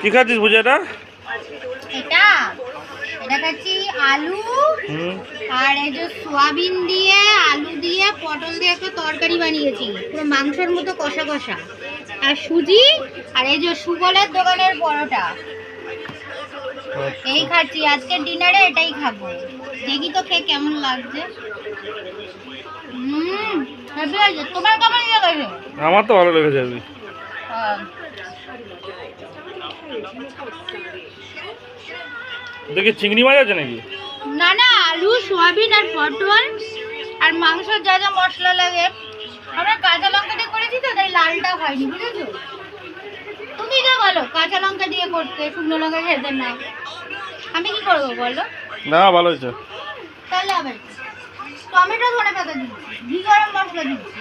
কি খাচ্ছিস ভুজিয়াটা? এটা এটা খাচ্ছি আলু আর এই যে সোয়াবিন দিয়ে আলু দিয়ে পটল দিয়ে একটা তরকারি বানিয়েছি, পুরো মাংসের মতো কষা কষা, আর সুজি আর এই যে সুবলের দোকানের পরোটা। এই খাচ্ছি আজকের ডিনারে, এটাই খাবো। দেখি তো খেয়ে কেমন লাগছে। হেভি আছে। তোমার কেমন লেগেছে? আমার তো ভালো লেগেছে। দেখি চিংড়ি মাছ আছে নাকি? না না, আলু সোয়াবিন আর পটল আর মাংসের যা যা মশলা লাগে। আমরা কাঁচা লঙ্কা দিয়ে করেছি তো, তাই লালটা হয়নি, বুঝেছো? তুমি তো বলো কাঁচা লঙ্কা দিয়ে করতে, শুকনো লঙ্কা খেতে না, আমি কি করবো বলো? না ভালো হয়েছে। তাহলে আবার টমেটো ধনে পাতা দিচ্ছি, ঘি গরম মশলা দিচ্ছি।